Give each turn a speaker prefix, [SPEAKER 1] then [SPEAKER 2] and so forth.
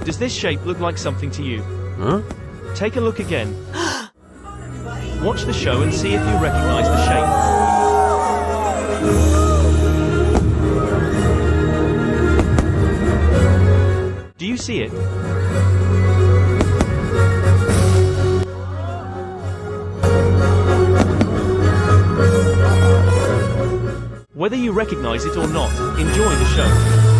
[SPEAKER 1] Does this shape look like something to you?
[SPEAKER 2] Huh?
[SPEAKER 1] Take a look again. Watch the show and see if you recognize the shape. Do you see it? Whether you recognize it or not, enjoy the show.